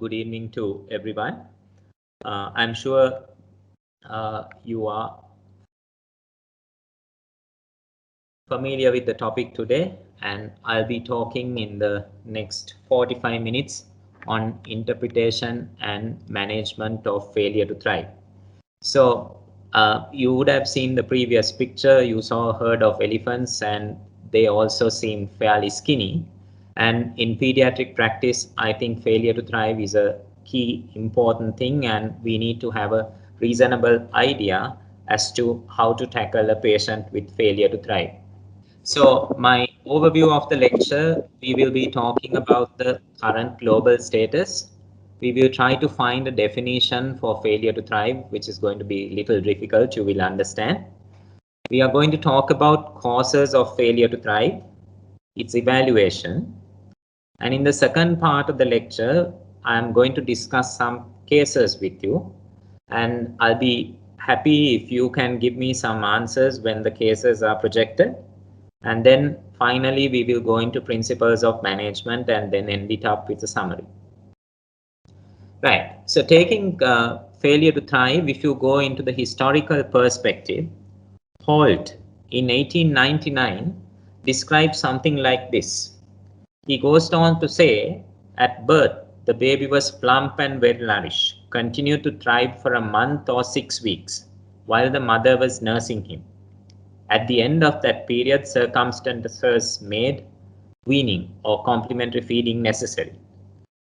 good evening to everyone. I'm sure you are familiar with the topic today, and I'll be talking in the next 45 minutes on interpretation and management of failure to thrive. So you would have seen the previous picture. You saw a herd of elephants, and they also seem fairly skinny. And in pediatric practice, I think failure to thrive is a key important thing, and we need to have a reasonable idea as to how to tackle a patient with failure to thrive. So my overview of the lecture, we will be talking about the current global status. We will try to find a definition for failure to thrive, which is going to be a little difficult, you will understand. We are going to talk about causes of failure to thrive, its evaluation. And in the second part of the lecture, I am going to discuss some cases with you. And I'll be happy if you can give me some answers when the cases are projected. And then finally, we will go into principles of management and then end it up with a summary. Right. So taking failure to thrive, if you go into the historical perspective, Holt in 1899 describes something like this. He goes on to say, at birth, the baby was plump and well nourished, continued to thrive for a month or 6 weeks, while the mother was nursing him. At the end of that period, circumstances made weaning or complementary feeding necessary.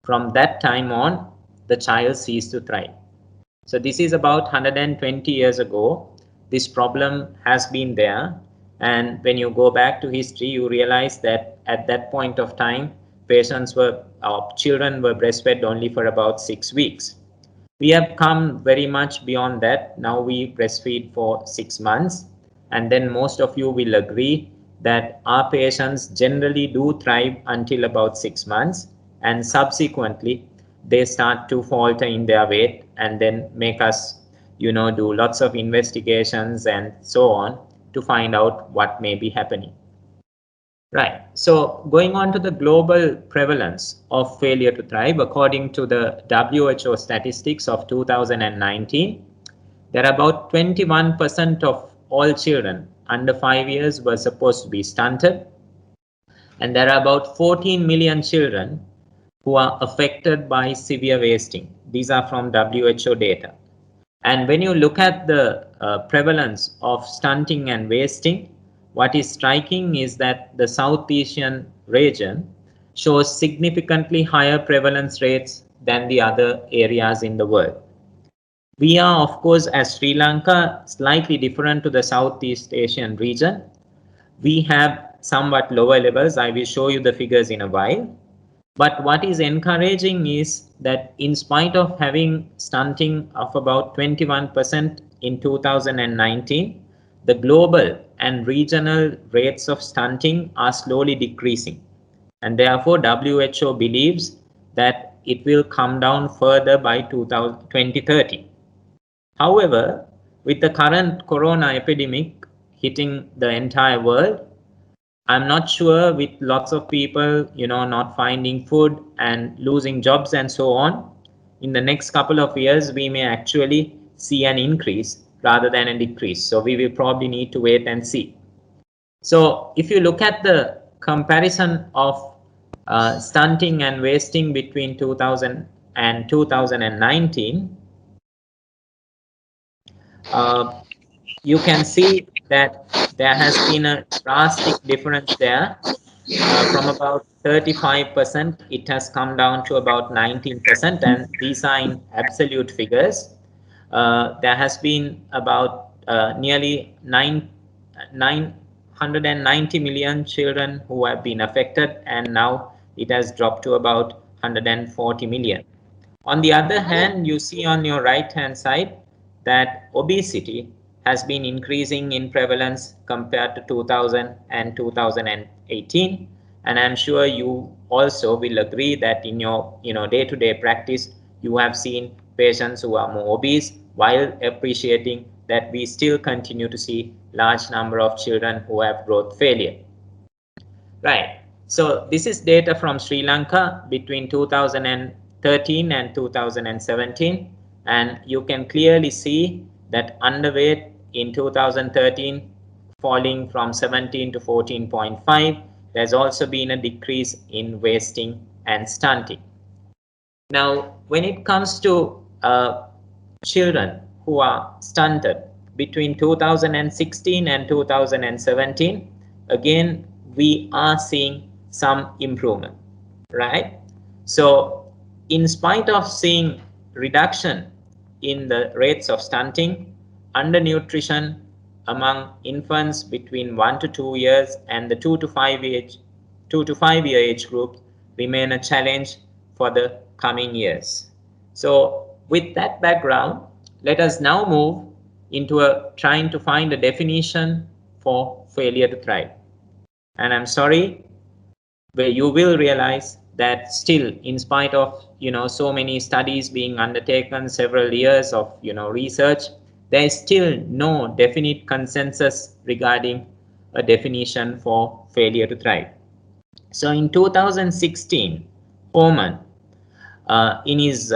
From that time on, the child ceased to thrive. So this is about 120 years ago. This problem has been there. And when you go back to history, you realize that at that point of time, children were breastfed only for about 6 weeks. We have come very much beyond that. Now we breastfeed for 6 months. And then most of you will agree that our patients generally do thrive until about 6 months. And subsequently, they start to falter in their weight and then make us, do lots of investigations and so on to find out what may be happening. Right. So going on to the global prevalence of failure to thrive, according to the WHO statistics of 2019, there are about 21% of all children under 5 years were supposed to be stunted. And there are about 14 million children who are affected by severe wasting. These are from WHO data. And when you look at the prevalence of stunting and wasting, what is striking is that the South Asian region shows significantly higher prevalence rates than the other areas in the world. We are, of course, as Sri Lanka, slightly different to the Southeast Asian region. We have somewhat lower levels. I will show you the figures in a while. But what is encouraging is that in spite of having stunting of about 21% in 2019, the global and regional rates of stunting are slowly decreasing. And therefore, WHO believes that it will come down further by 2030. However, with the current corona epidemic hitting the entire world, I'm not sure, with lots of people, not finding food and losing jobs and so on, in the next couple of years, we may actually see an increase rather than a decrease. So we will probably need to wait and see. So if you look at the comparison of stunting and wasting between 2000 and 2019, you can see that there has been a drastic difference there. From about 35%, it has come down to about 19%, and these are in absolute figures. There has been about nearly 990 million children who have been affected, and now it has dropped to about 140 million. On the other hand, you see on your right-hand side that obesity has been increasing in prevalence compared to 2000 and 2018. And I'm sure you also will agree that in your day-to-day practice, you have seen patients who are more obese, while appreciating that we still continue to see large number of children who have growth failure. Right. So this is data from Sri Lanka between 2000 and 2013 and 2017, and you can clearly see that underweight in 2013 falling from 17 to 14.5. There's also been a decrease in wasting and stunting. Now, when it comes to children who are stunted between 2016 and 2017, again, we are seeing some improvement, right? So in spite of seeing reduction in the rates of stunting, undernutrition among infants between 1 to 2 years and the 2 to 5 year age group remain a challenge for the coming years. So with that background, let us now move into trying to find a definition for failure to thrive. And I'm sorry, where you will realize that still, in spite of so many studies being undertaken, several years of research, there is still no definite consensus regarding a definition for failure to thrive. So in 2016, Homan, in his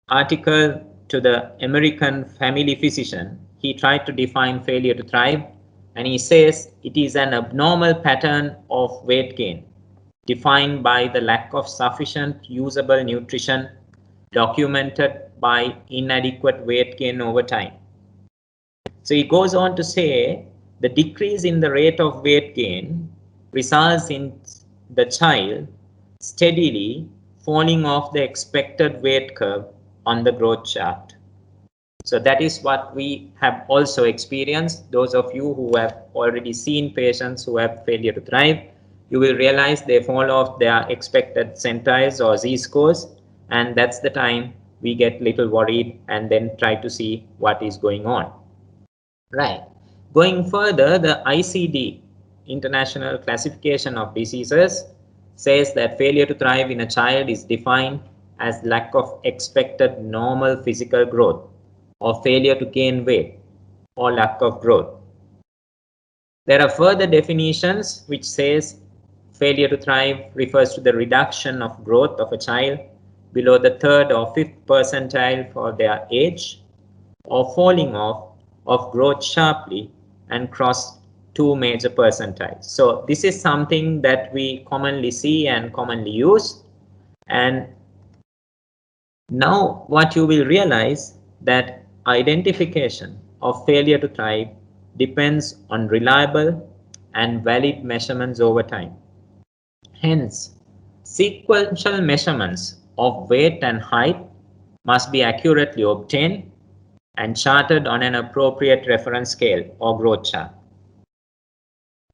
article to the American Family Physician, he tried to define failure to thrive, and he says it is an abnormal pattern of weight gain defined by the lack of sufficient usable nutrition documented by inadequate weight gain over time. So he goes on to say the decrease in the rate of weight gain results in the child steadily falling off the expected weight curve on the growth chart. So that is what we have also experienced. Those of you who have already seen patients who have failure to thrive, you will realize they fall off their expected centiles or z-scores, and that's the time we get little worried and then try to see what is going on. Right. Going further, the ICD, International Classification of Diseases, says that failure to thrive in a child is defined as lack of expected normal physical growth, or failure to gain weight, or lack of growth. There are further definitions which says failure to thrive refers to the reduction of growth of a child below the 3rd or 5th percentile for their age, or falling off of growth sharply and cross 2 major percentiles. So this is something that we commonly see and commonly use. And now what you will realize that identification of failure to thrive depends on reliable and valid measurements over time. Hence, sequential measurements of weight and height must be accurately obtained and charted on an appropriate reference scale or growth chart.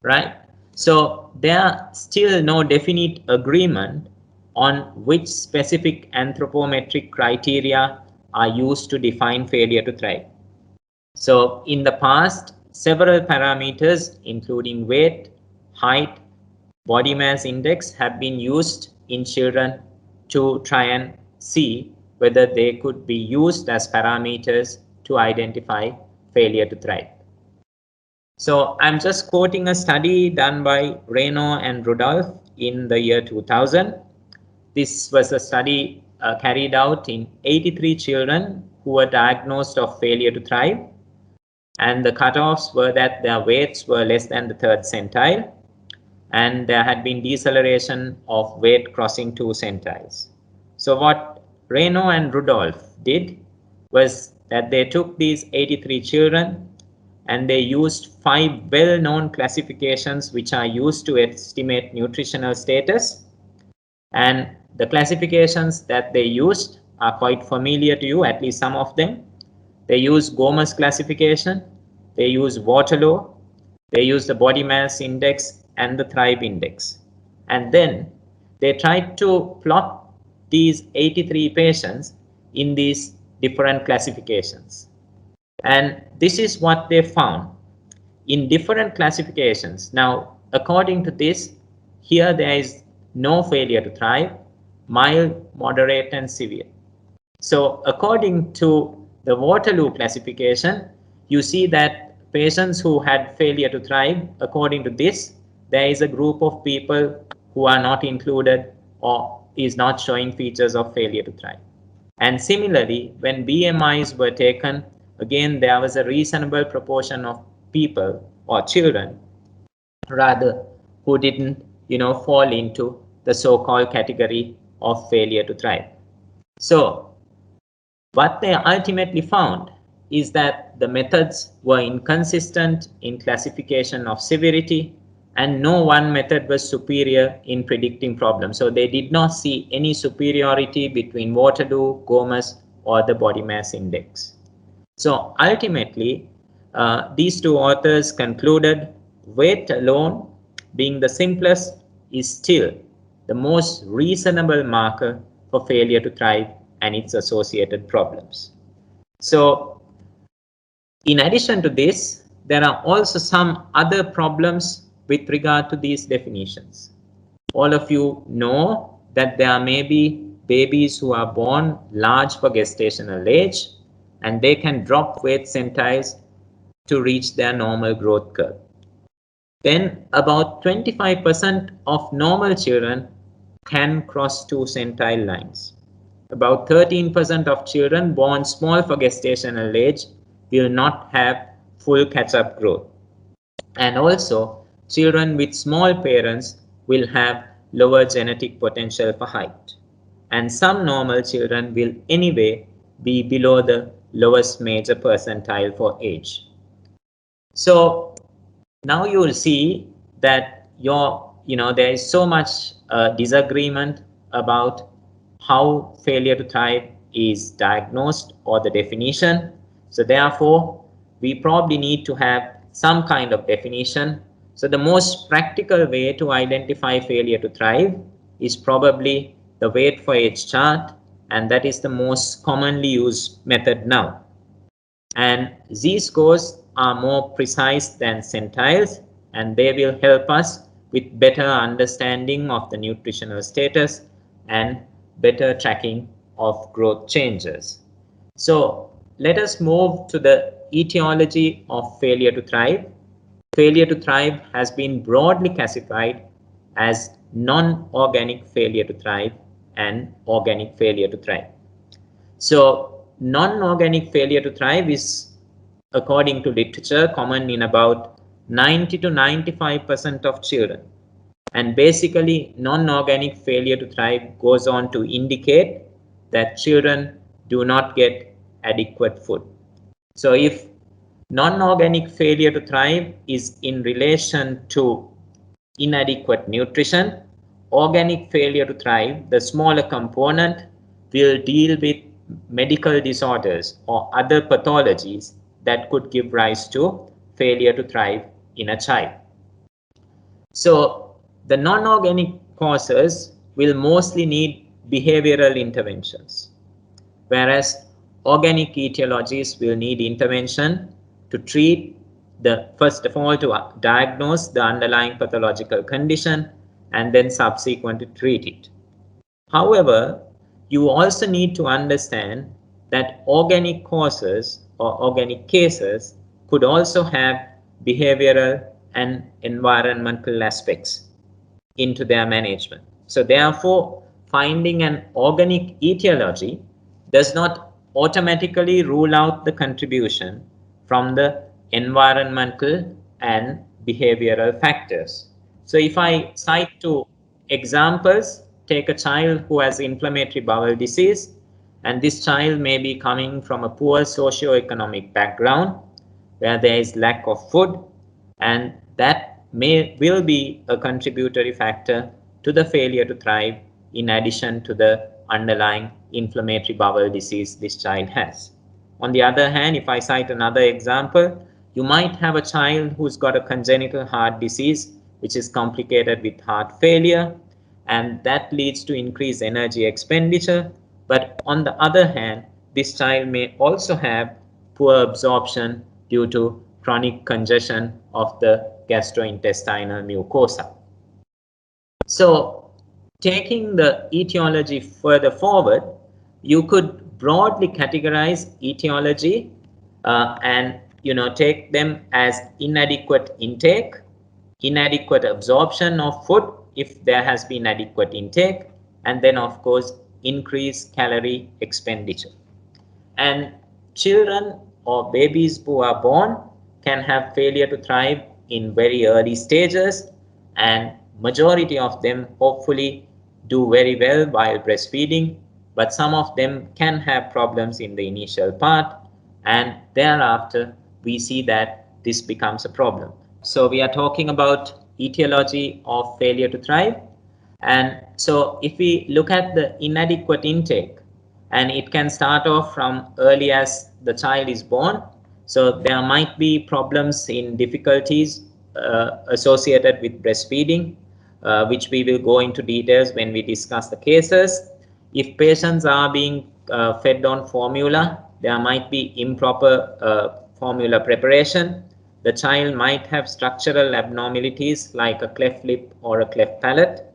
Right? So there are still no definite agreement on which specific anthropometric criteria are used to define failure to thrive. So in the past, several parameters including weight, height, body mass index have been used in children to try and see whether they could be used as parameters to identify failure to thrive. So I'm just quoting a study done by Renal and Rudolph in the year 2000. This was a study carried out in 83 children who were diagnosed of failure to thrive, and the cutoffs were that their weights were less than the 3rd centile, and there had been deceleration of weight crossing 2 centiles. So what Renal and Rudolph did was that they took these 83 children and they used 5 well-known classifications which are used to estimate nutritional status. And the classifications that they used are quite familiar to you, at least some of them. They use Gomez classification, they use Waterloo, they use the body mass index and the Thrive index. And then they tried to plot these 83 patients in these different classifications. And this is what they found in different classifications. Now, according to this, here there is no failure to thrive, mild, moderate, and severe. So according to the Waterloo classification, you see that patients who had failure to thrive, according to this, there is a group of people who are not included or is not showing features of failure to thrive. And similarly, when BMIs were taken, again, there was a reasonable proportion of people or children rather who didn't fall into the so-called category of failure to thrive. So what they ultimately found is that the methods were inconsistent in classification of severity, and no one method was superior in predicting problems. So they did not see any superiority between Waterloo, Gomez, or the body mass index. So ultimately, these two authors concluded weight alone, being the simplest, is still the most reasonable marker for failure to thrive and its associated problems. So in addition to this, there are also some other problems with regard to these definitions. All of you know that there may be babies who are born large for gestational age, and they can drop weight centiles to reach their normal growth curve. Then about 25% of normal children can cross 2 centile lines. About 13% of children born small for gestational age will not have full catch-up growth. And also, children with small parents will have lower genetic potential for height. And some normal children will anyway be below the lowest major percentile for age. So now you will see that there is so much disagreement about how failure to thrive is diagnosed or the definition. So therefore, we probably need to have some kind of definition. So the most practical way to identify failure to thrive is probably the weight for age chart, and that is the most commonly used method now. And z-scores are more precise than centiles, and they will help us with better understanding of the nutritional status and better tracking of growth changes. So let us move to the etiology of failure to thrive. Failure to thrive has been broadly classified as non-organic failure to thrive and organic failure to thrive. So non-organic failure to thrive is, according to literature, common in about 90 to 95% of children. And basically, non-organic failure to thrive goes on to indicate that children do not get adequate food. So if non-organic failure to thrive is in relation to inadequate nutrition, organic failure to thrive, the smaller component, will deal with medical disorders or other pathologies that could give rise to failure to thrive in a child. So the non-organic causes will mostly need behavioral interventions, whereas organic etiologies will need intervention to treat first of all, to diagnose the underlying pathological condition and then subsequently treat it. However, you also need to understand that organic causes or organic cases could also have behavioral and environmental aspects into their management. So therefore, finding an organic etiology does not automatically rule out the contribution from the environmental and behavioral factors. So if I cite two examples, take a child who has inflammatory bowel disease, and this child may be coming from a poor socio-economic background where there is lack of food, and that will be a contributory factor to the failure to thrive in addition to the underlying inflammatory bowel disease this child has. On the other hand, if I cite another example, you might have a child who's got a congenital heart disease which is complicated with heart failure, and that leads to increased energy expenditure. But on the other hand, this child may also have poor absorption due to chronic congestion of the gastrointestinal mucosa. So taking the etiology further forward, you could broadly categorize etiology and take them as inadequate intake, inadequate absorption of food if there has been adequate intake, and then of course increase calorie expenditure. And children or babies who are born can have failure to thrive in very early stages, and majority of them hopefully do very well while breastfeeding, but some of them can have problems in the initial part, and thereafter we see that this becomes a problem. So we are talking about etiology of failure to thrive. And so if we look at the inadequate intake, and it can start off from early as the child is born. So there might be problems in difficulties associated with breastfeeding, which we will go into details when we discuss the cases. If patients are being fed on formula, there might be improper formula preparation. The child might have structural abnormalities like a cleft lip or a cleft palate.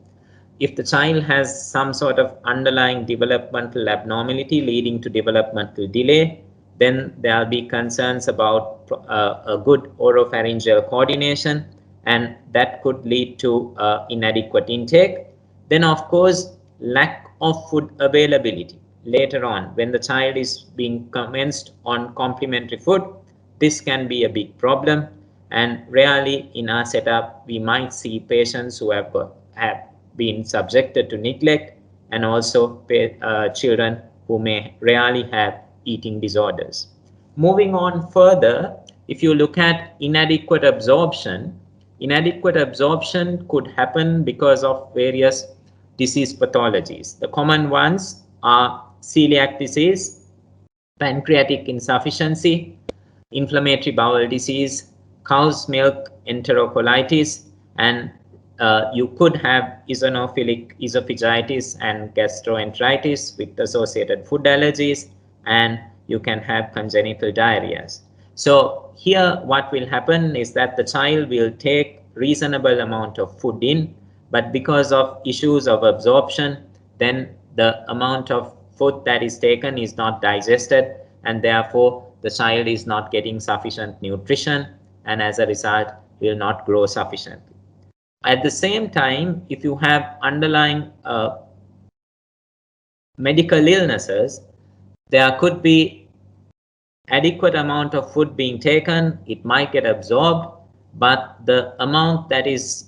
If the child has some sort of underlying developmental abnormality leading to developmental delay, then there will be concerns about a good oropharyngeal coordination, and that could lead to inadequate intake. Then of course, lack of food availability later on when the child is being commenced on complementary food. This can be a big problem, and rarely in our setup we might see patients who have been subjected to neglect, and also children who may rarely have eating disorders. Moving on further, if you look at inadequate absorption could happen because of various disease pathologies. The common ones are celiac disease, pancreatic insufficiency, inflammatory bowel disease, cow's milk enterocolitis, and you could have eosinophilic esophagitis and gastroenteritis with associated food allergies, and you can have congenital diarrheas. So here what will happen is that the child will take reasonable amount of food in, but because of issues of absorption, then the amount of food that is taken is not digested, and therefore the child is not getting sufficient nutrition, and as a result will not grow sufficiently. At the same time, if you have underlying medical illnesses, there could be adequate amount of food being taken, it might get absorbed, but the amount that is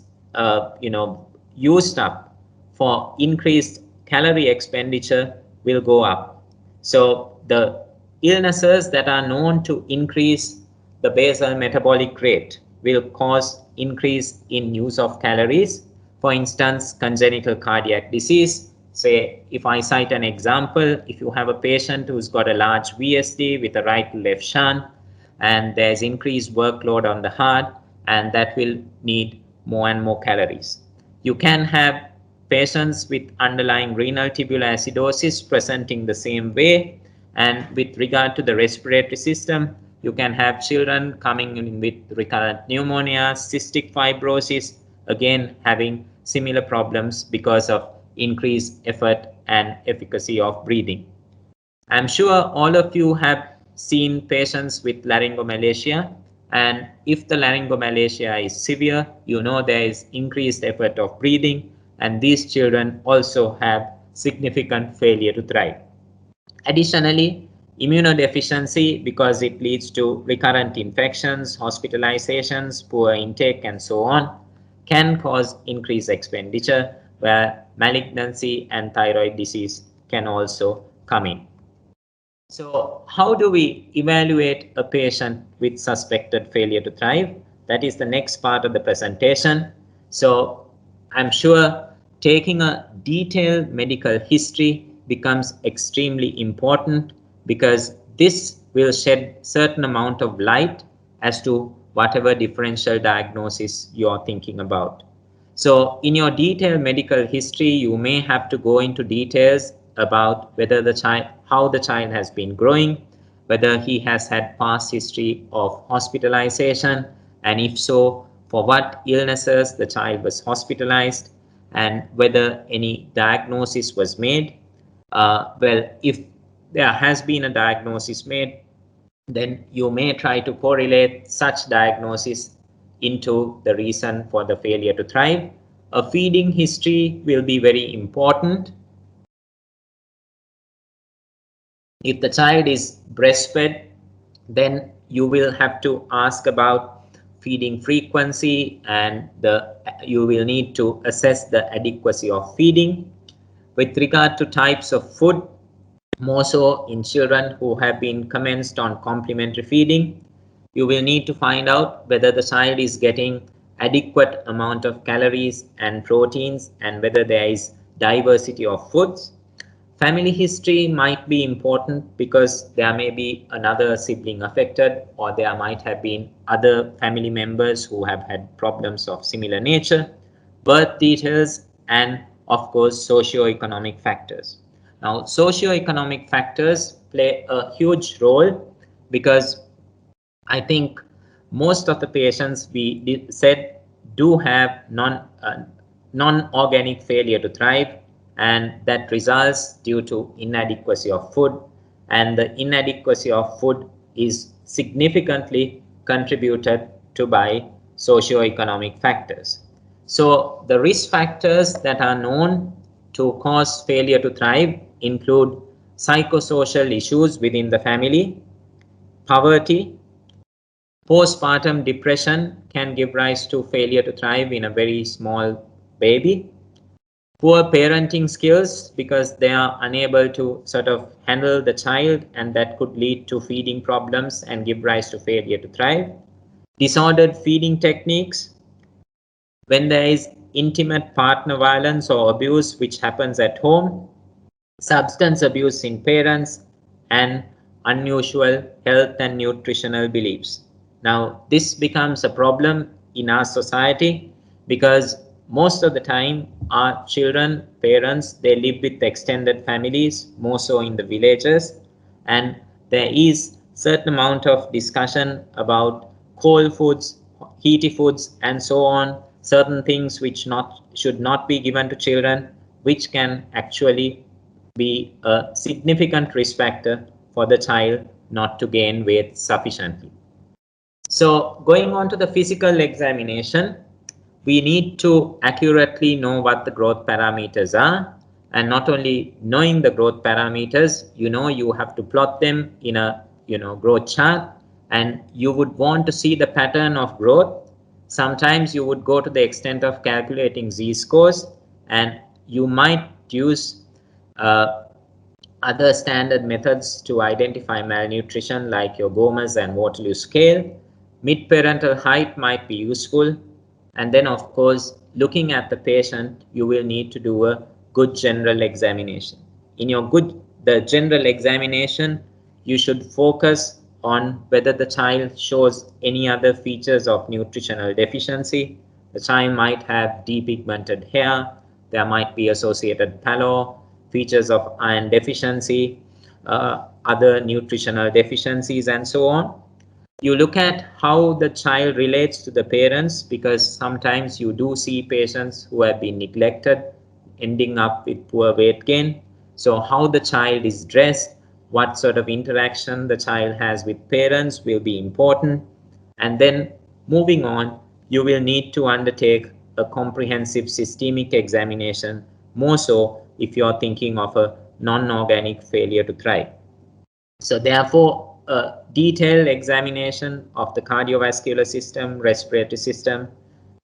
used up for increased calorie expenditure will go up. So the illnesses that are known to increase the basal metabolic rate will cause increase in use of calories. For instance, congenital cardiac disease. Say, if I cite an example, if you have a patient who's got a large VSD with a right to left shunt, and there's increased workload on the heart, and that will need more and more calories. You can have patients with underlying renal tubular acidosis presenting the same way, and with regard to the respiratory system, you can have children coming in with recurrent pneumonia, cystic fibrosis, again having similar problems because of increased effort and efficacy of breathing. I'm sure all of you have seen patients with laryngomalacia, and if the laryngomalacia is severe, you know there is increased effort of breathing, and these children also have significant failure to thrive. Additionally, immunodeficiency, because it leads to recurrent infections, hospitalizations, poor intake, and so on, can cause increased expenditure, where malignancy and thyroid disease can also come in. So how do we evaluate a patient with suspected failure to thrive? That is the next part of the presentation. So I'm sure taking a detailed medical history becomes extremely important, because this will shed certain amount of light as to whatever differential diagnosis you are thinking about. So in your detailed medical history, you may have to go into details about whether the child, how the child has been growing, whether he has had past history of hospitalization, and if so, for what illnesses the child was hospitalized, and whether any diagnosis was made. Well, if there has been a diagnosis made, then you may try to correlate such diagnosis into the reason for the failure to thrive. A feeding history will be very important, If the child is breastfed, then you will have to ask about feeding frequency, and you will need to assess the adequacy of feeding. With regard to types of food, more so in children who have been commenced on complementary feeding, you will need to find out whether the child is getting adequate amount of calories and proteins, and whether there is diversity of foods. Family history might be important because there may be another sibling affected, or there might have been other family members who have had problems of similar nature. Birth details, and of course socio-economic factors. Now socio-economic factors play a huge role, because I think most of the patients we said do have non-organic failure to thrive, and that results due to inadequacy of food, and the inadequacy of food is significantly contributed to by socio-economic factors. So the risk factors that are known to cause failure to thrive include psychosocial issues within the family, poverty. Postpartum depression can give rise to failure to thrive in a very small baby. Poor parenting skills, because they are unable to sort of handle the child, and that could lead to feeding problems and give rise to failure to thrive. Disordered feeding techniques, when there is intimate partner violence or abuse which happens at home, substance abuse in parents, and unusual health and nutritional beliefs. Now, this becomes a problem in our society, because most of the time our children, parents, they live with extended families, more so in the villages, and there is certain amount of discussion about cold foods, heaty foods, and so on, certain things which should not be given to children, which can actually be a significant risk factor for the child not to gain weight sufficiently. So going on to the physical examination, we need to accurately know what the growth parameters are, and not only knowing the growth parameters, you have to plot them in a growth chart, and you would want to see the pattern of growth. Sometimes you would go to the extent of calculating z-scores, and you might use uh, other standard methods to identify malnutrition, like your Gomez and Waterloo scale. Mid-parental height might be useful. And then, of course, looking at the patient, you will need to do a good general examination. In the general examination, you should focus on whether the child shows any other features of nutritional deficiency. The child might have depigmented hair, there might be associated pallor, features of iron deficiency, other nutritional deficiencies, and so on. You look at how the child relates to the parents, because sometimes you do see patients who have been neglected ending up with poor weight gain. So how the child is dressed, what sort of interaction the child has with parents will be important. And then moving on, you will need to undertake a comprehensive systemic examination, more so if you're thinking of a non-organic failure to thrive. So therefore, a detailed examination of the cardiovascular system, respiratory system,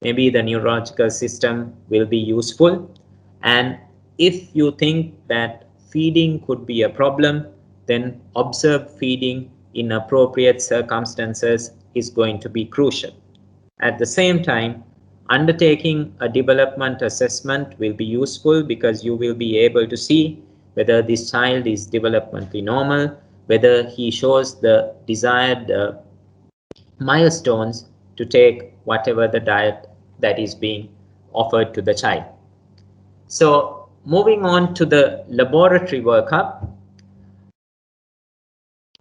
maybe the neurological system will be useful. And if you think that feeding could be a problem, then observed feeding in appropriate circumstances is going to be crucial. At the same time, undertaking a development assessment will be useful, because you will be able to see whether this child is developmentally normal, whether he shows the desired milestones to take whatever the diet that is being offered to the child. So moving on to the laboratory workup,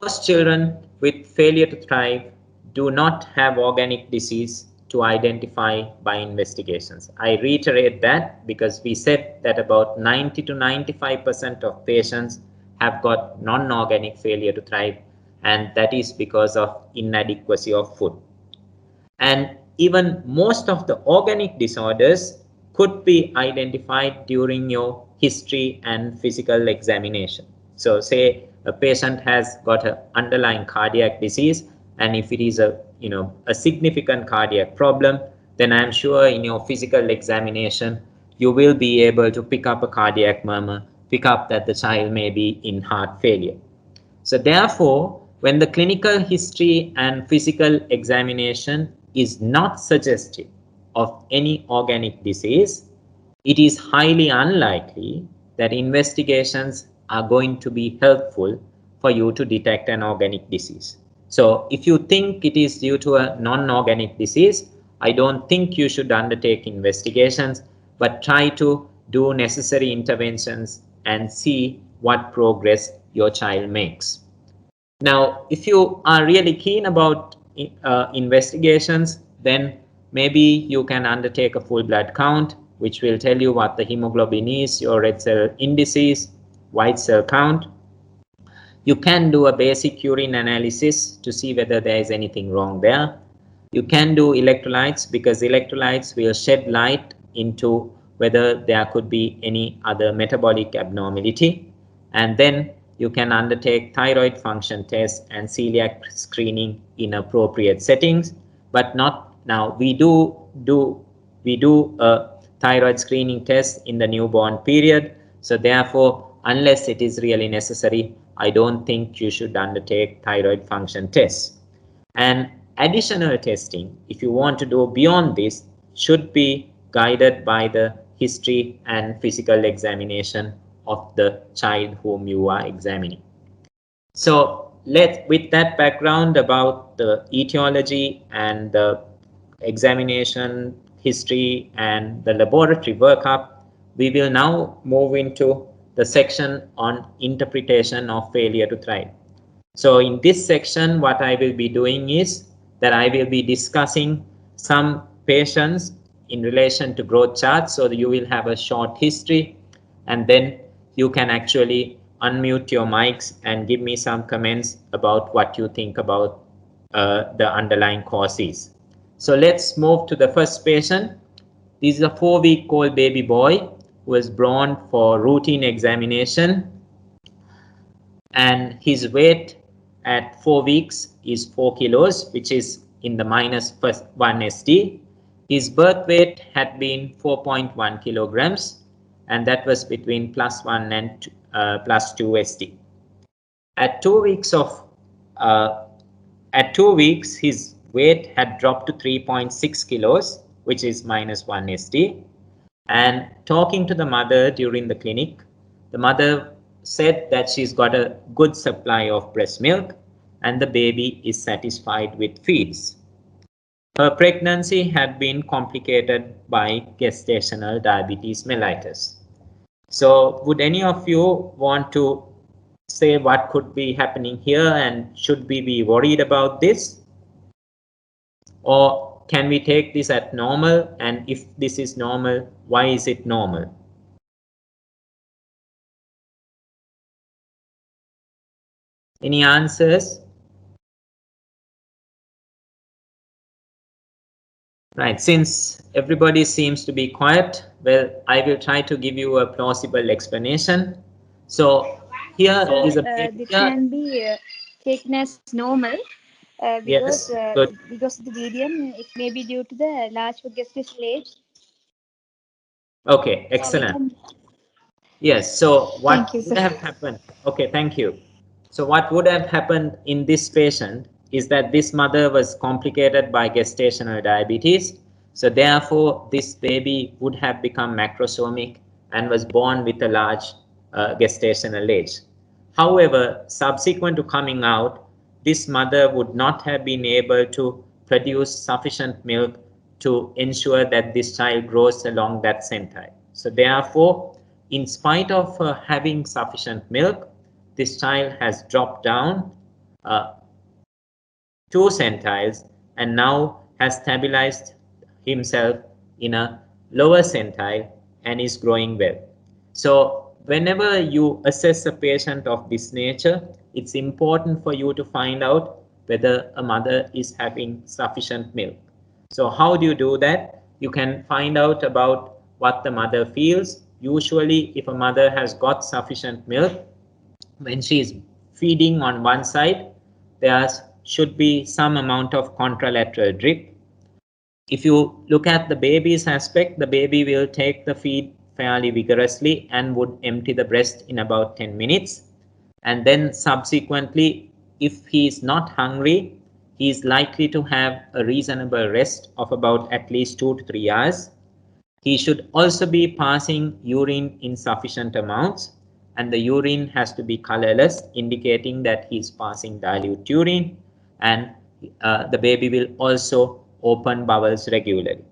most children with failure to thrive do not have organic disease to identify by investigations. I reiterate that, because we said that about 90 to 95% of patients have got non-organic failure to thrive, and that is because of inadequacy of food. And even most of the organic disorders could be identified during your history and physical examination. So say a patient has got an underlying cardiac disease, and if it is a significant cardiac problem, then I'm sure in your physical examination you will be able to pick up a cardiac murmur, pick up that the child may be in heart failure. So therefore, when the clinical history and physical examination is not suggestive of any organic disease, it is highly unlikely that investigations are going to be helpful for you to detect an organic disease. So if you think it is due to a non-organic disease, I don't think you should undertake investigations, but try to do necessary interventions and see what progress your child makes. Now, if you are really keen about investigations, then maybe you can undertake a full blood count, which will tell you what the hemoglobin is, your red cell indices, white cell count. You can do a basic urine analysis to see whether there is anything wrong there. You can do electrolytes, because electrolytes will shed light into whether there could be any other metabolic abnormality. And then you can undertake thyroid function tests and celiac screening in appropriate settings, but not now. We do a thyroid screening test in the newborn period. So therefore, unless it is really necessary, I don't think you should undertake thyroid function tests. And additional testing, if you want to do beyond this, should be guided by the history and physical examination of the child whom you are examining. So with that background about the etiology and the examination history and the laboratory workup, we will now move into the section on interpretation of failure to thrive. So in this section, what I will be doing is that I will be discussing some patients in relation to growth charts, so that you will have a short history, and then you can actually unmute your mics and give me some comments about what you think about the underlying causes. So let's move to the first patient. This is a 4-week-old baby boy who was born for routine examination, and his weight at 4 weeks is 4 kilos, which is in the -1 SD. His birth weight had been 4.1 kilograms, and that was between +1 and +2 SD. At 2 weeks, his weight had dropped to 3.6 kilos, which is -1 SD. And talking to the mother during the clinic, the mother said that she's got a good supply of breast milk and the baby is satisfied with feeds. Her pregnancy had been complicated by gestational diabetes mellitus. So would any of you want to say what could be happening here, and should we be worried about this? Or can we take this as normal, and if this is normal, why is it normal? Any answers? Right, since everybody seems to be quiet, well, I will try to give you a plausible explanation. So here is a this can be taken as normal because yes, good. Because of the medium, it may be due to the large gestational age. Okay, excellent. Yes, so what Thank you, would sir. have happened? Okay, thank you. So what would have happened in this patient is that this mother was complicated by gestational diabetes. So therefore, this baby would have become macrosomic and was born with a large gestational age. However, subsequent to coming out, this mother would not have been able to produce sufficient milk to ensure that this child grows along that centile. So therefore, in spite of having sufficient milk, this child has dropped down 2 centiles and now has stabilized himself in a lower centile and is growing well. So whenever you assess a patient of this nature, it's important for you to find out whether a mother is having sufficient milk. So how do you do that? You can find out about what the mother feels. Usually, if a mother has got sufficient milk, when she is feeding on one side, there should be some amount of contralateral drip. If you look at the baby's aspect, the baby will take the feed fairly vigorously and would empty the breast in about 10 minutes. And then subsequently, if he is not hungry, he is likely to have a reasonable rest of about at least 2 to 3 hours. He should also be passing urine in sufficient amounts, and the urine has to be colorless, indicating that he is passing dilute urine, and the baby will also open bowels regularly.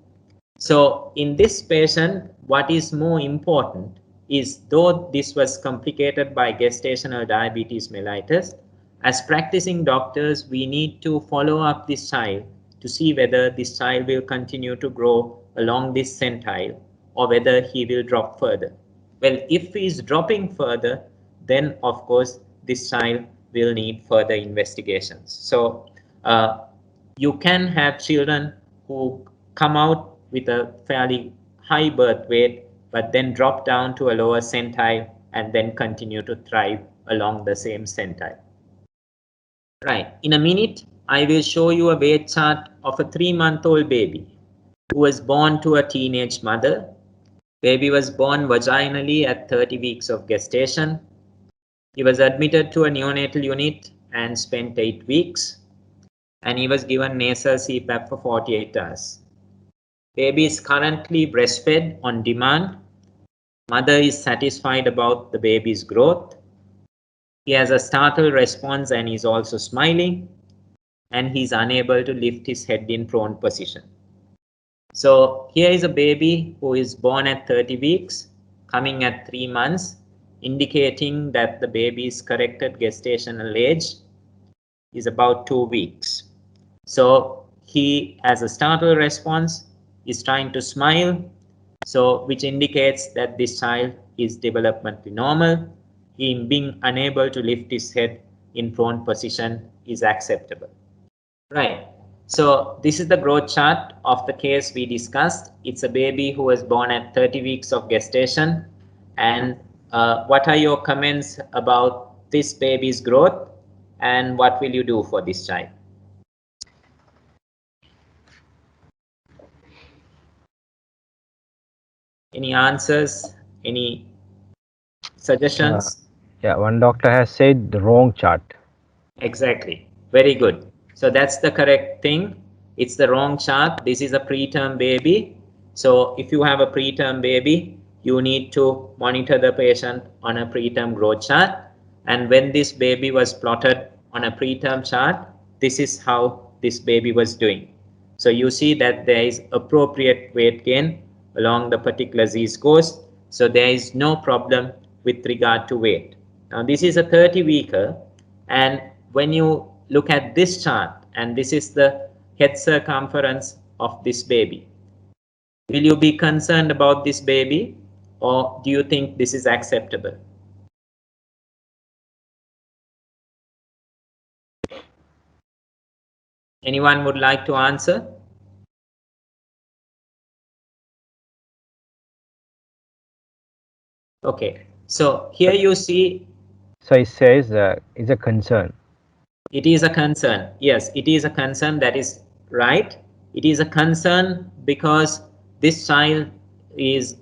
So in this patient, what is more important is, though this was complicated by gestational diabetes mellitus, as practicing doctors, we need to follow up this child to see whether this child will continue to grow along this centile or whether he will drop further. Well, if he is dropping further, then of course this child will need further investigations. So you can have children who come out with a fairly high birth weight, but then drop down to a lower centile and then continue to thrive along the same centile. Right, in a minute, I will show you a weight chart of a 3-month-old baby who was born to a teenage mother. Baby was born vaginally at 30 weeks of gestation. He was admitted to a neonatal unit and spent 8 weeks. And he was given nasal CPAP for 48 hours. Baby is currently breastfed on demand. Mother is satisfied about the baby's growth. He has a startle response and is also smiling, and he's unable to lift his head in prone position. So here is a baby who is born at 30 weeks, coming at 3 months, indicating that the baby's corrected gestational age is about 2 weeks. So he has a startle response, is trying to smile, so which indicates that this child is developmentally normal. Him being unable to lift his head in prone position is acceptable. Right. So this is the growth chart of the case we discussed. It's a baby who was born at 30 weeks of gestation. And what are your comments about this baby's growth, and what will you do for this child? Any answers? Any suggestions? Yeah, one doctor has said the wrong chart. Exactly. Very good. So that's the correct thing. It's the wrong chart. This is a preterm baby. So if you have a preterm baby, you need to monitor the patient on a preterm growth chart. And when this baby was plotted on a preterm chart, this is how this baby was doing. So you see that there is appropriate weight gain along the particular z-scores. So there is no problem with regard to weight. Now this is a 30-weeker, and when you look at this chart, and this is the head circumference of this baby, will you be concerned about this baby, or do you think this is acceptable? Anyone would like to answer? Okay, so here you see. So it says it's a concern. It is a concern. Yes, it is a concern. That is right. It is a concern because this child is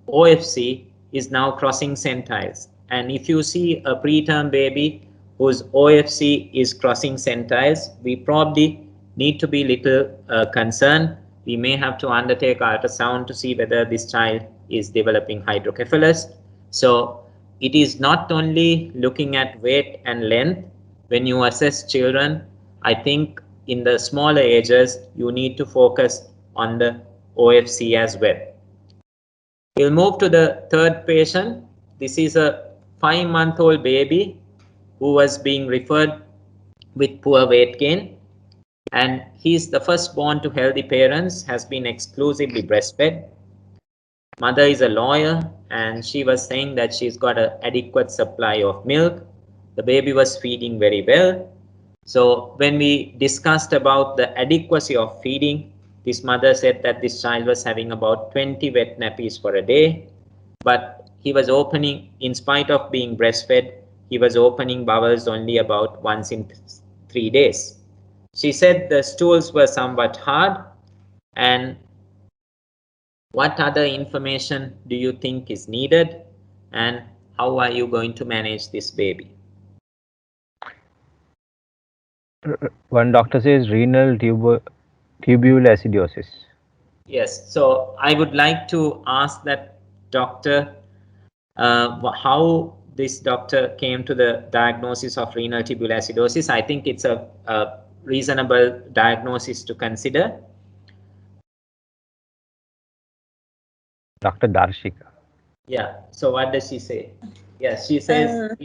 OFC is now crossing centiles. And if you see a preterm baby whose OFC is crossing centiles, we probably need to be little concerned. We may have to undertake ultrasound to see whether this child is developing hydrocephalus. So it is not only looking at weight and length. When you assess children, I think in the smaller ages, you need to focus on the OFC as well. We'll move to the third patient. This is a 5-month-old baby who was being referred with poor weight gain. And he's the firstborn to healthy parents, has been exclusively breastfed. Mother is a lawyer, and she was saying that she's got an adequate supply of milk. The baby was feeding very well. So when we discussed about the adequacy of feeding, this mother said that this child was having about 20 wet nappies for a day, but he was opening, in spite of being breastfed, he was opening bowels only about once in 3 days. She said the stools were somewhat hard. And what other information do you think is needed, and how are you going to manage this baby? One doctor says renal tubular acidosis. Yes, so I would like to ask that doctor how this doctor came to the diagnosis of renal tubular acidosis. I think it's a reasonable diagnosis to consider. Dr. Darshika. Yeah, so what does she say? Yes, she says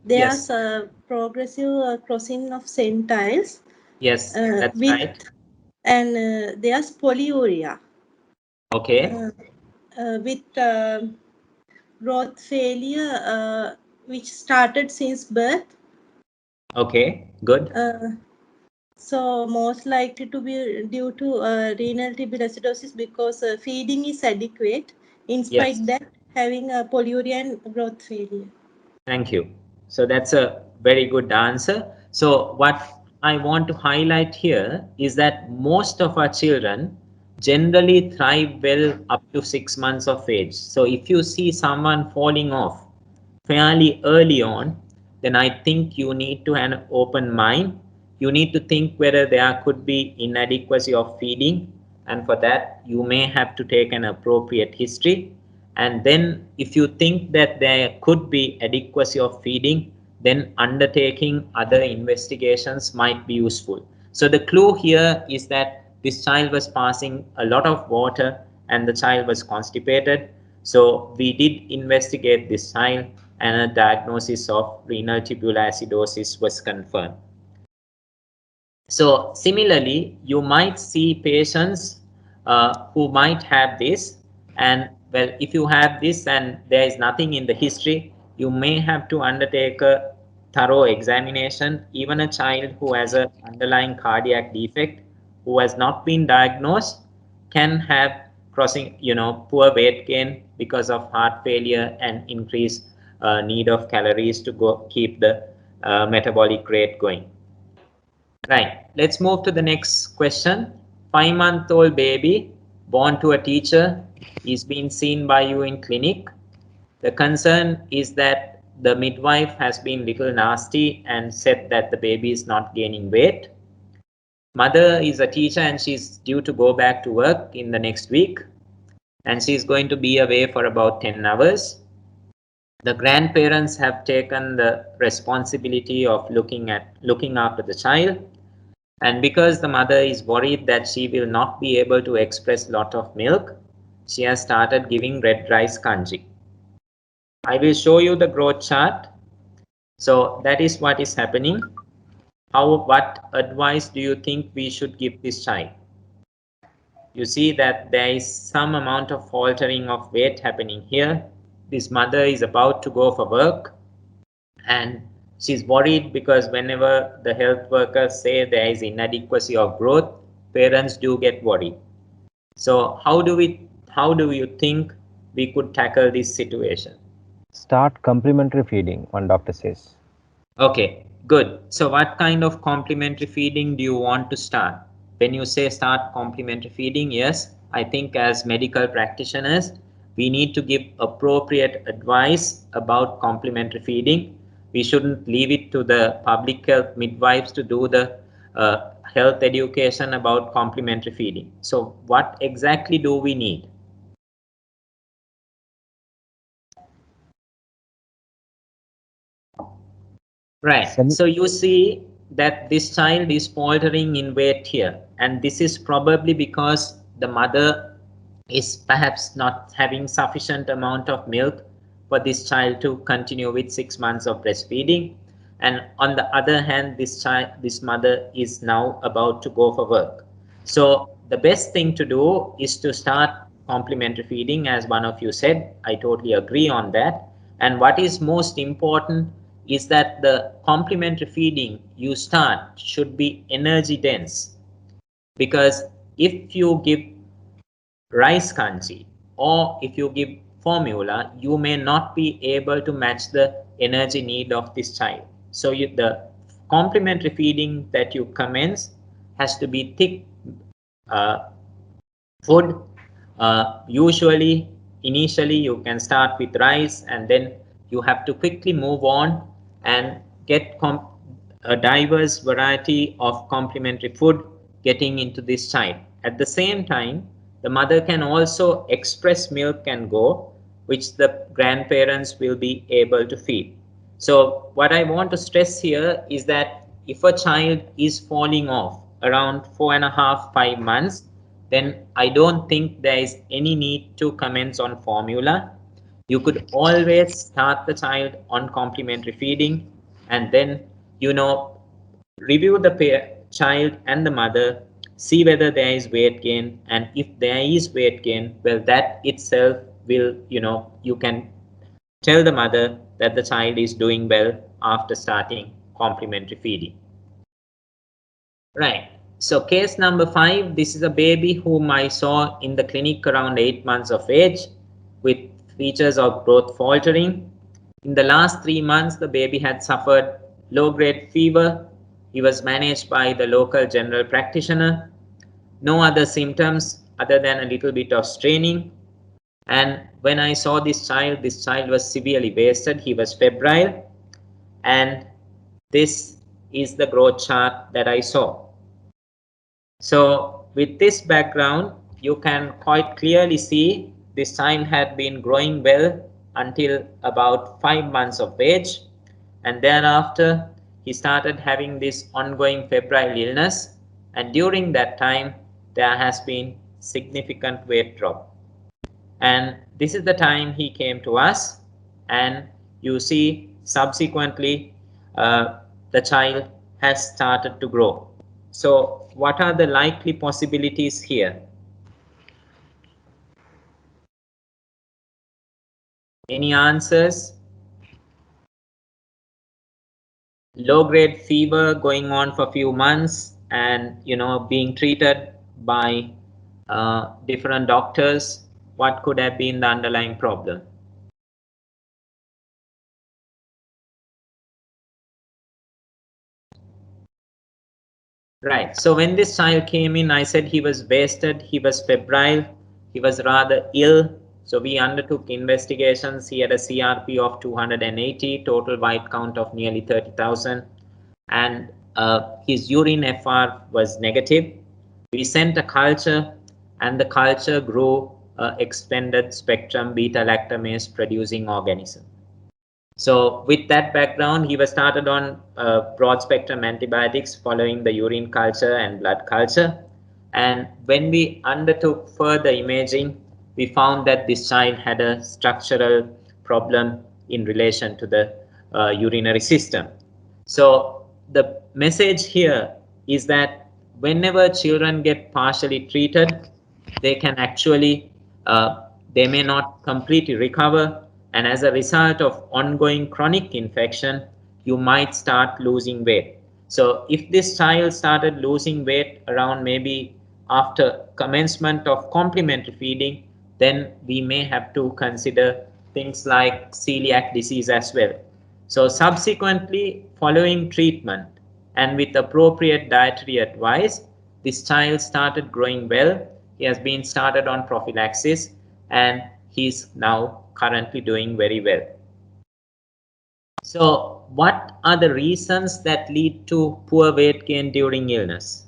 there's yes. a progressive crossing of centiles. Yes, that's with, right. And there's polyuria. Okay. With growth failure, which started since birth. Okay, good. So most likely to be due to renal tubular acidosis because feeding is adequate in spite Yes. that having a polyuria and growth failure. Thank you. So that's a very good answer. So what I want to highlight here is that most of our children generally thrive well up to 6 months of age. So if you see someone falling off fairly early on, then I think you need to have an open mind. You need to think whether there could be inadequacy of feeding, and for that you may have to take an appropriate history. And then if you think that there could be adequacy of feeding, then undertaking other investigations might be useful. So the clue here is that this child was passing a lot of water and the child was constipated. So we did investigate this child and a diagnosis of renal tubular acidosis was confirmed. So similarly, you might see patients who might have this, and well, if you have this and there is nothing in the history, you may have to undertake a thorough examination. Even a child who has an underlying cardiac defect who has not been diagnosed can have poor weight gain because of heart failure and increased need of calories to keep the metabolic rate going. Right, let's move to the next question. 5-month-old baby born to a teacher is being seen by you in clinic. The concern is that the midwife has been little nasty and said that the baby is not gaining weight. Mother is a teacher and she's due to go back to work in the next week, and she's going to be away for about 10 hours. The grandparents have taken the responsibility of looking after the child. And because the mother is worried that she will not be able to express lot of milk, she has started giving red rice kanji. I will show you the growth chart. So that is what is happening. What advice do you think we should give this child? You see that there is some amount of faltering of weight happening here. This mother is about to go for work, and she's worried because whenever the health workers say there is inadequacy of growth, parents do get worried. So how do you think we could tackle this situation? Start complementary feeding, one doctor says. Okay, good. So what kind of complementary feeding do you want to start? When you say start complementary feeding, yes, I think as medical practitioners, we need to give appropriate advice about complementary feeding. We shouldn't leave it to the public health midwives to do the health education about complementary feeding. So what exactly do we need? Right. So you see that this child is faltering in weight here, and this is probably because the mother is perhaps not having sufficient amount of milk for this child to continue with 6 months of breastfeeding. And on the other hand, this mother is now about to go for work. So the best thing to do is to start complementary feeding, as one of you said. I totally agree on that. And what is most important is that the complementary feeding you start should be energy dense, because if you give rice kanji or if you give formula, you may not be able to match the energy need of this child. So the complementary feeding that you commence has to be thick food. Usually, initially you can start with rice, and then you have to quickly move on and get a diverse variety of complementary food getting into this child. At the same time, the mother can also express milk and go, which the grandparents will be able to feed. So what I want to stress here is that if a child is falling off around 4.5, 5 months, then I don't think there is any need to commence on formula. You could always start the child on complementary feeding, and then, review the child and the mother, see whether there is weight gain, and if there is weight gain, well, that itself will, you can tell the mother that the child is doing well after starting complementary feeding. Right. So case number 5, this is a baby whom I saw in the clinic around 8 months of age with features of growth faltering. In the last 3 months, the baby had suffered low-grade fever. He was managed by the local general practitioner. No other symptoms other than a little bit of straining. And when I saw this child was severely wasted. He was febrile. And this is the growth chart that I saw. So with this background, you can quite clearly see this child had been growing well until about 5 months of age, and thereafter he started having this ongoing febrile illness, and during that time there has been significant weight drop. And this is the time he came to us, and you see subsequently the child has started to grow. So what are the likely possibilities here? Any answers? Low-grade fever going on for a few months, and being treated by different doctors. What could have been the underlying problem? Right. So when this child came in, I said he was wasted, he was febrile, he was rather ill. So we undertook investigations. He had a CRP of 280, total white count of nearly 30,000, and his urine FR was negative. We sent a culture, and the culture grew extended spectrum beta-lactamase producing organism. So with that background, he was started on broad spectrum antibiotics following the urine culture and blood culture. And when we undertook further imaging, we found that this child had a structural problem in relation to the urinary system. So the message here is that whenever children get partially treated, they can actually, they may not completely recover, and as a result of ongoing chronic infection, you might start losing weight. So if this child started losing weight around maybe after commencement of complementary feeding, then we may have to consider things like celiac disease as well. So subsequently, following treatment and with appropriate dietary advice, this child started growing well. He has been started on prophylaxis, and he's now currently doing very well. So what are the reasons that lead to poor weight gain during illness?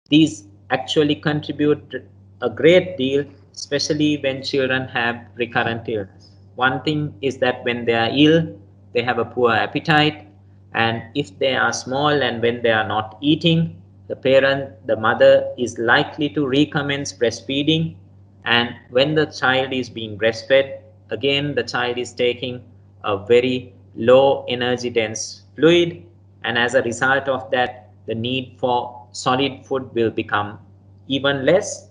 These actually contribute a great deal, especially when children have recurrent illness. One thing is that when they are ill, they have a poor appetite, and if they are small and when they are not eating, the mother is likely to recommence breastfeeding, and when the child is being breastfed, again the child is taking a very low energy dense fluid, and as a result of that, the need for solid food will become even less.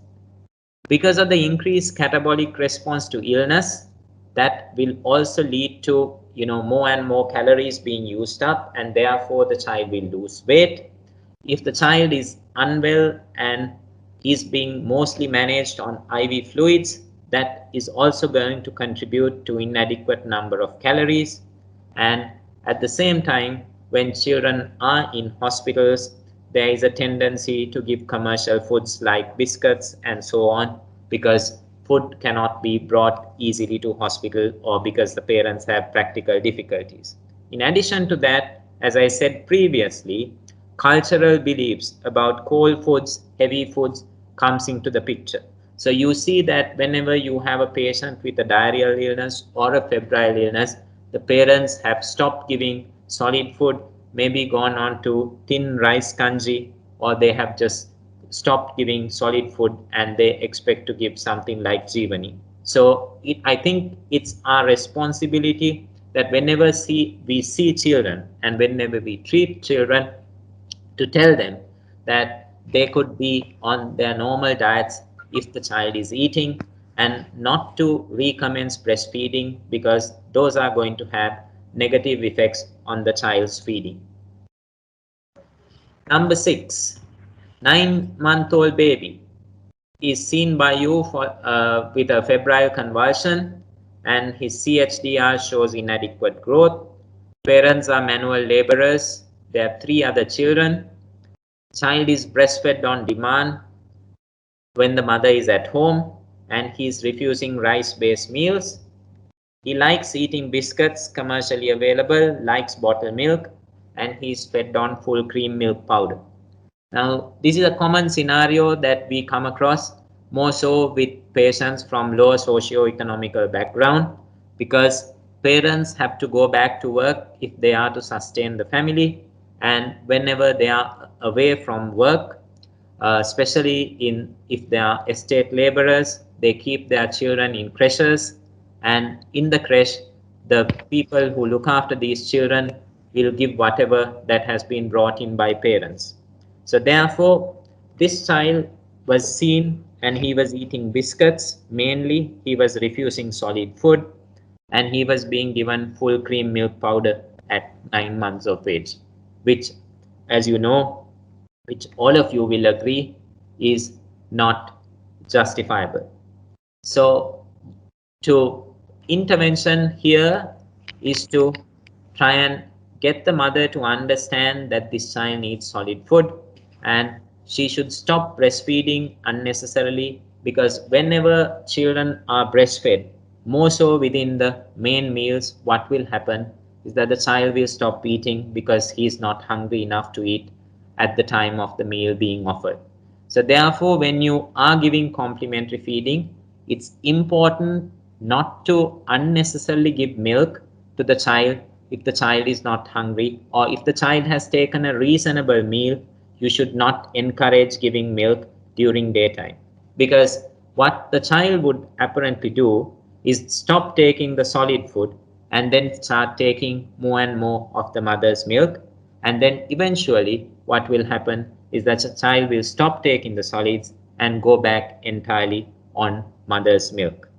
Because of the increased catabolic response to illness, that will also lead to more and more calories being used up, and therefore the child will lose weight. If the child is unwell and is being mostly managed on IV fluids, that is also going to contribute to inadequate number of calories. And at the same time, when children are in hospitals, there is a tendency to give commercial foods like biscuits and so on, because food cannot be brought easily to hospital or because the parents have practical difficulties. In addition to that, as I said previously, cultural beliefs about cold foods, heavy foods comes into the picture. So you see that whenever you have a patient with a diarrheal illness or a febrile illness, the parents have stopped giving solid food, maybe gone on to thin rice kanji, or they have just stopped giving solid food and they expect to give something like Jeevani. So I think it's our responsibility that whenever we see children and whenever we treat children, to tell them that they could be on their normal diets if the child is eating, and not to recommence breastfeeding, because those are going to have negative effects on the child's feeding. Number 6, 9-month-old baby is seen by you with a febrile convulsion and his CHDR shows inadequate growth. Parents are manual laborers. They have 3 other children. Child is breastfed on demand when the mother is at home, and he is refusing rice-based meals. He likes eating biscuits commercially available, likes bottled milk, and he is fed on full cream milk powder. Now, this is a common scenario that we come across more so with patients from lower socio-economical background, because parents have to go back to work if they are to sustain the family, and whenever they are away from work, especially if they are estate laborers, they keep their children in creches, and in the creche, the people who look after these children will give whatever that has been brought in by parents. So therefore, this child was seen and he was eating biscuits mainly, he was refusing solid food, and he was being given full cream milk powder at 9 months of age, which, as you know, which all of you will agree is not justifiable. So intervention here is to try and get the mother to understand that this child needs solid food, and she should stop breastfeeding unnecessarily, because whenever children are breastfed, more so within the main meals, what will happen is that the child will stop eating because he is not hungry enough to eat at the time of the meal being offered. So therefore, when you are giving complementary feeding, it's important not to unnecessarily give milk to the child if the child is not hungry, or if the child has taken a reasonable meal, you should not encourage giving milk during daytime, because what the child would apparently do is stop taking the solid food and then start taking more and more of the mother's milk, and then eventually what will happen is that the child will stop taking the solids and go back entirely on mother's milk.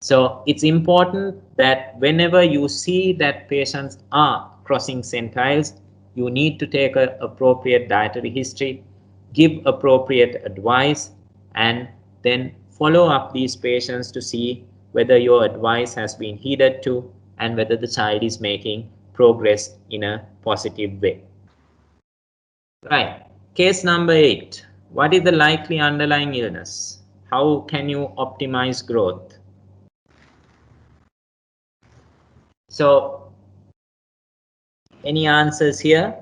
So it's important that whenever you see that patients are crossing centiles, you need to take an appropriate dietary history, give appropriate advice, and then follow up these patients to see whether your advice has been heeded to and whether the child is making progress in a positive way. Right. Case number 8. What is the likely underlying illness? How can you optimize growth? So, any answers here?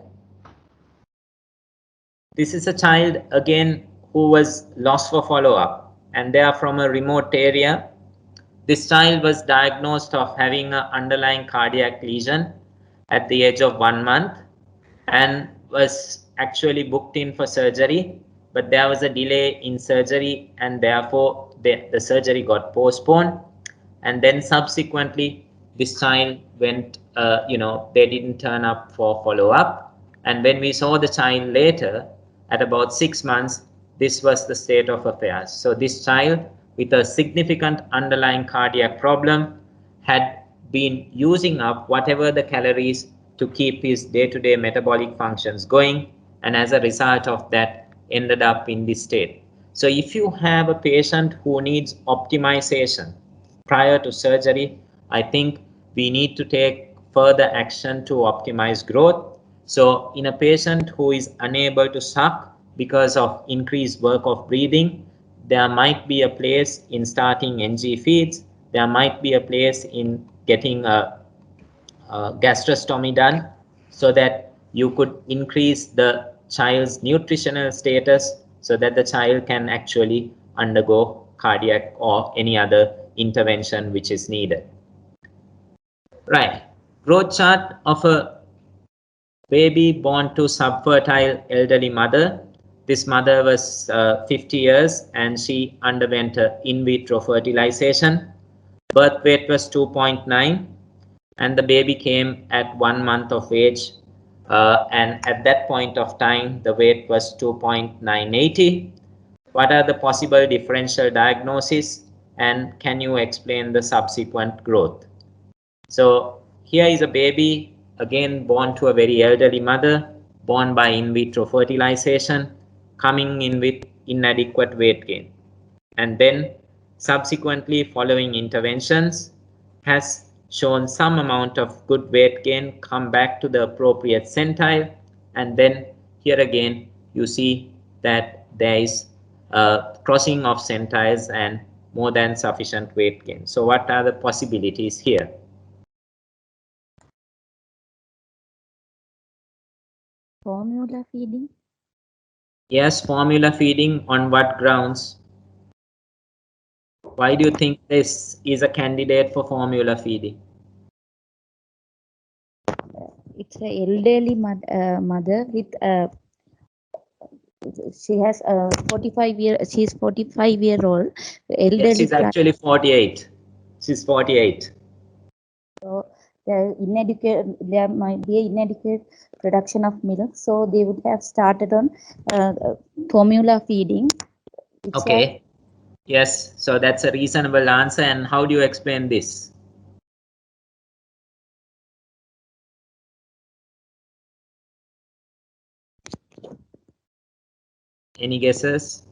This is a child again who was lost for follow-up, and they are from a remote area. This child was diagnosed of having an underlying cardiac lesion at the age of 1 month and was actually booked in for surgery, but there was a delay in surgery and therefore the surgery got postponed, and then subsequently this child went, they didn't turn up for follow-up, and when we saw the child later at about 6 months, this was the state of affairs. So this child with a significant underlying cardiac problem had been using up whatever the calories to keep his day-to-day metabolic functions going, and as a result of that ended up in this state. So if you have a patient who needs optimization prior to surgery, I think we need to take further action to optimize growth. So in a patient who is unable to suck because of increased work of breathing, there might be a place in starting NG feeds. There might be a place in getting a gastrostomy done, so that you could increase the child's nutritional status so that the child can actually undergo cardiac or any other intervention which is needed. Right. Growth chart of a baby born to subfertile elderly mother. This mother was 50 years and she underwent in vitro fertilization. Birth weight was 2.9 and the baby came at 1 month of age, and at that point of time the weight was 2.980. What are the possible differential diagnoses, and can you explain the subsequent growth? So here is a baby again born to a very elderly mother, born by in vitro fertilization, coming in with inadequate weight gain, and then subsequently following interventions has shown some amount of good weight gain, come back to the appropriate centile, and then here again you see that there is a crossing of centiles and more than sufficient weight gain. So what are the possibilities here? Formula feeding? Yes, formula feeding. On what grounds? Why do you think this is a candidate for formula feeding? It's an elderly mother with she has 45 year. She's 45-year-old. Elderly. Yes, she's actually 48. She's 48. So there might be inadequate production of milk, so they would have started on formula feeding. Okay. Yes, so that's a reasonable answer. And how do you explain this? Any guesses?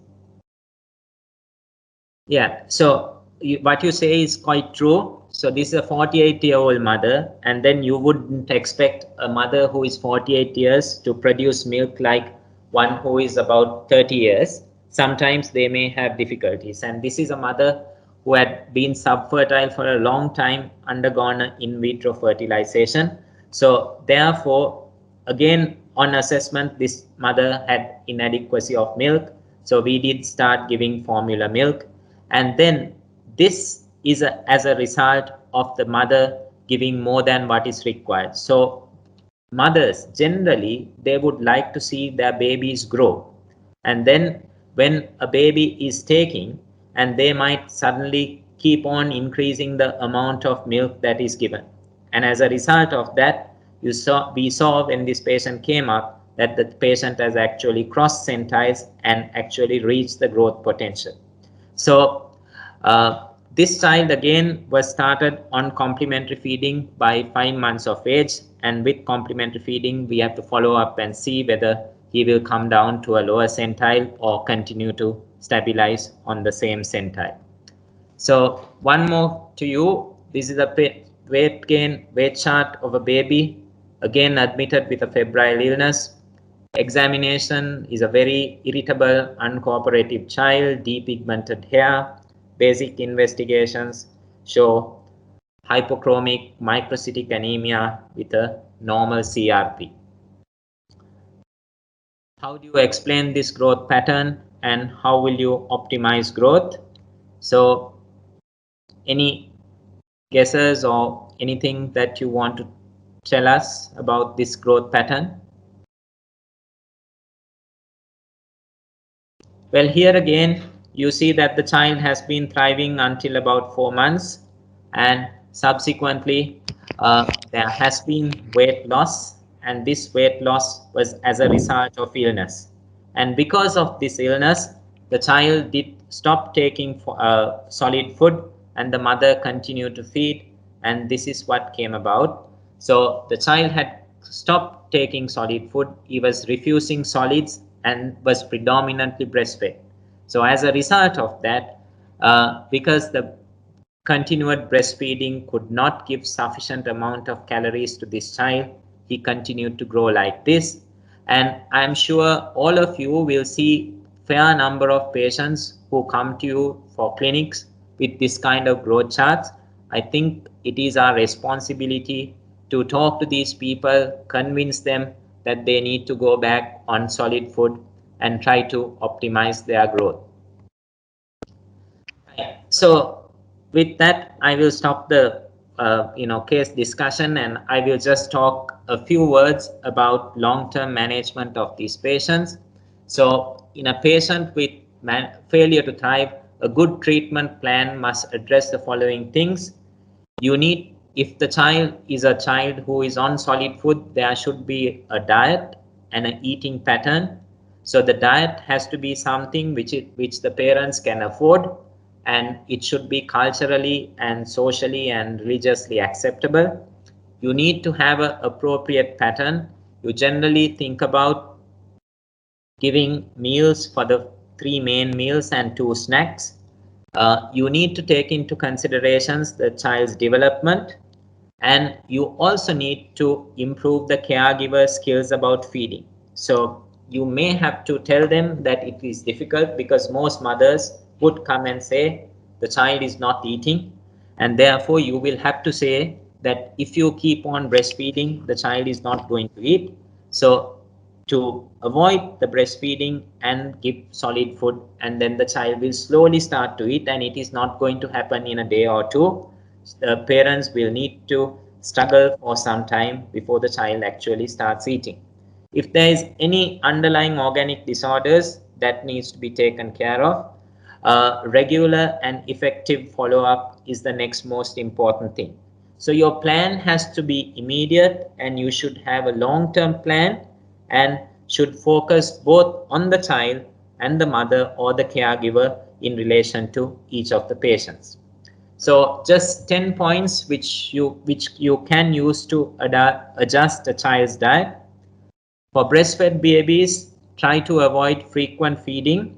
Yeah, so what you say is quite true. So this is a 48-year-old mother, and then you wouldn't expect a mother who is 48 years to produce milk like one who is about 30 years. Sometimes they may have difficulties, and this is a mother who had been subfertile for a long time, undergone in vitro fertilization. So therefore, again, on assessment, this mother had inadequacy of milk. So we did start giving formula milk. And then this is as a result of the mother giving more than what is required. So mothers generally, they would like to see their babies grow. And then when a baby is taking, and they might suddenly keep on increasing the amount of milk that is given. And as a result of that, we saw when this patient came up that the patient has actually crossed centiles and actually reached the growth potential. So this child again was started on complementary feeding by 5 months of age, and with complementary feeding we have to follow up and see whether he will come down to a lower centile or continue to stabilize on the same centile. So one more to you. This is a weight gain weight chart of a baby, again admitted with a febrile illness. Examination is a very irritable, uncooperative child, depigmented hair. Basic investigations show hypochromic microcytic anemia with a normal CRP. How do you explain this growth pattern, and how will you optimize growth? So any guesses or anything that you want to tell us about this growth pattern? Well, here again, you see that the child has been thriving until about 4 months, and subsequently there has been weight loss, and this weight loss was as a result of illness. And because of this illness, the child did stop taking solid food, and the mother continued to feed, and this is what came about. So the child had stopped taking solid food. He was refusing solids and was predominantly breastfed. So as a result of that, because the continued breastfeeding could not give sufficient amount of calories to this child, he continued to grow like this. And I'm sure all of you will see fair number of patients who come to you for clinics with this kind of growth charts. I think it is our responsibility to talk to these people, convince them that they need to go back on solid food and try to optimize their growth. So with that, I will stop the case discussion, and I will just talk a few words about long-term management of these patients. So in a patient with failure to thrive, a good treatment plan must address the following things. You need, if the child is a child who is on solid food, there should be a diet and an eating pattern. So the diet has to be something which the parents can afford, and it should be culturally and socially and religiously acceptable. You need to have an appropriate pattern. You generally think about giving meals for the 3 main meals and 2 snacks. You need to take into considerations the child's development, and you also need to improve the caregiver skills about feeding. So you may have to tell them that it is difficult because most mothers would come and say the child is not eating, and therefore you will have to say that if you keep on breastfeeding, the child is not going to eat. So to avoid the breastfeeding and give solid food, and then the child will slowly start to eat, and it is not going to happen in a day or two. The parents will need to struggle for some time before the child actually starts eating. If there is any underlying organic disorders, that needs to be taken care of. Regular and effective follow-up is the next most important thing. So your plan has to be immediate, and you should have a long-term plan and should focus both on the child and the mother or the caregiver in relation to each of the patients. So just 10 points which you can use to adjust a child's diet. For breastfed babies, try to avoid frequent feeding,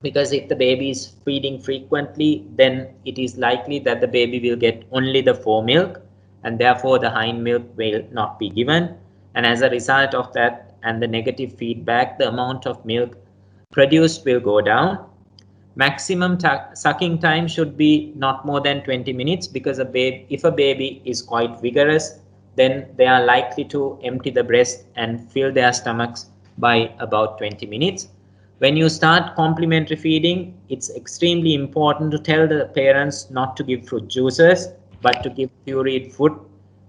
because if the baby is feeding frequently, then it is likely that the baby will get only the foremilk, and therefore the hind milk will not be given. And as a result of that and the negative feedback, the amount of milk produced will go down. Maximum sucking time should be not more than 20 minutes, because if a baby is quite vigorous, then they are likely to empty the breast and fill their stomachs by about 20 minutes. When you start complementary feeding, it's extremely important to tell the parents not to give fruit juices, but to give pureed food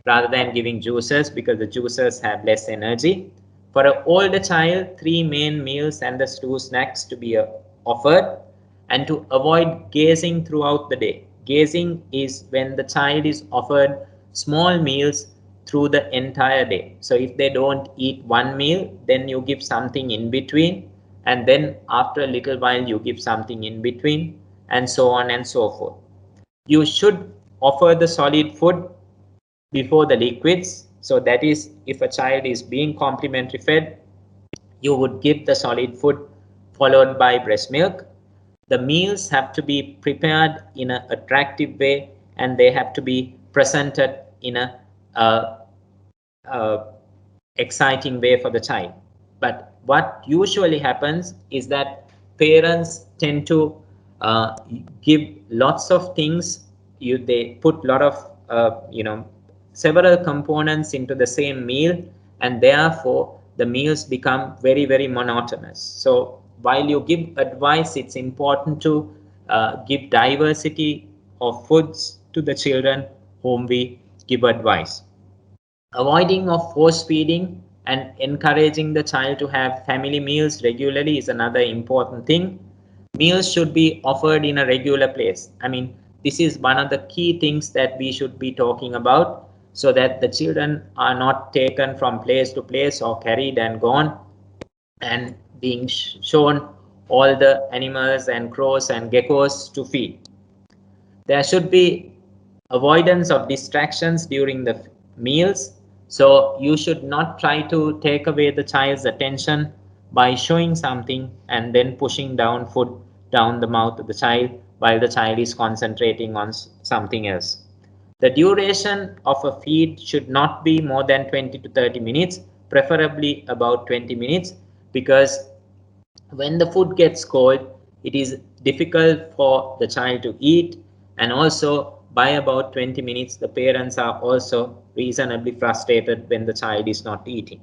rather than giving juices, because the juices have less energy. For an older child, 3 main meals and the 2 snacks to be offered, and to avoid gazing throughout the day. Gazing is when the child is offered small meals through the entire day. So if they don't eat one meal, then you give something in between, and then after a little while you give something in between, and so on and so forth. You should offer the solid food before the liquids. So that is, if a child is being complementary fed, you would give the solid food followed by breast milk. The meals have to be prepared in an attractive way, and they have to be presented in a exciting way for the child. But what usually happens is that parents tend to give lots of things. They put a lot of several components into the same meal, and therefore the meals become very, very monotonous. So while you give advice, it's important to give diversity of foods to the children whom we give advice. Avoiding of force feeding and encouraging the child to have family meals regularly is another important thing. Meals should be offered in a regular place. I mean, this is one of the key things that we should be talking about, so that the children are not taken from place to place or carried and gone and being shown all the animals and crows and geckos to feed. There should be avoidance of distractions during the meals. So you should not try to take away the child's attention by showing something and then pushing down food down the mouth of the child while the child is concentrating on something else. The duration of a feed should not be more than 20 to 30 minutes, preferably about 20 minutes, because when the food gets cold, it is difficult for the child to eat, and also by about 20 minutes, the parents are also reasonably frustrated when the child is not eating.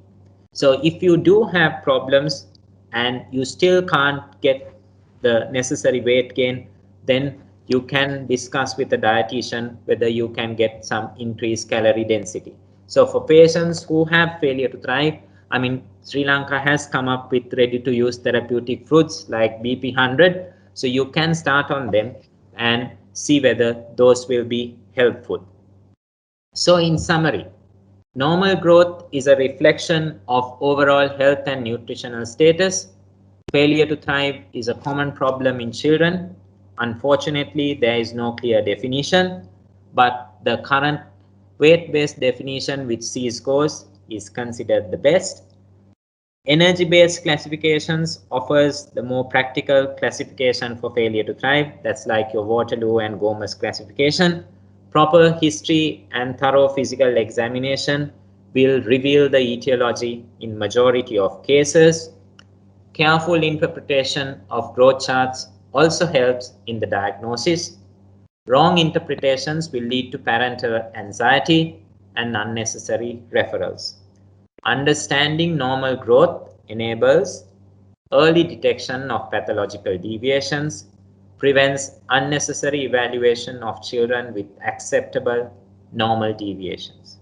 So if you do have problems and you still can't get the necessary weight gain, then you can discuss with the dietitian whether you can get some increased calorie density. So for patients who have failure to thrive, I mean, Sri Lanka has come up with ready-to-use therapeutic fruits like BP100. So you can start on them and see whether those will be helpful. So in summary, normal growth is a reflection of overall health and nutritional status. Failure to thrive is a common problem in children. Unfortunately, there is no clear definition, but the current weight-based definition, which sees scores, is considered the best. Energy-based classifications offers the more practical classification for failure to thrive. That's like your Waterloo and Gomez classification. Proper history and thorough physical examination will reveal the etiology in majority of cases. Careful interpretation of growth charts also helps in the diagnosis. Wrong interpretations will lead to parental anxiety and unnecessary referrals. Understanding normal growth enables early detection of pathological deviations, prevents unnecessary evaluation of children with acceptable normal deviations.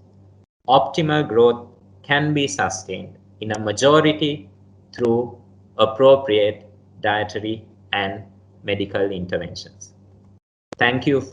Optimal growth can be sustained in a majority through appropriate dietary and medical interventions. Thank you.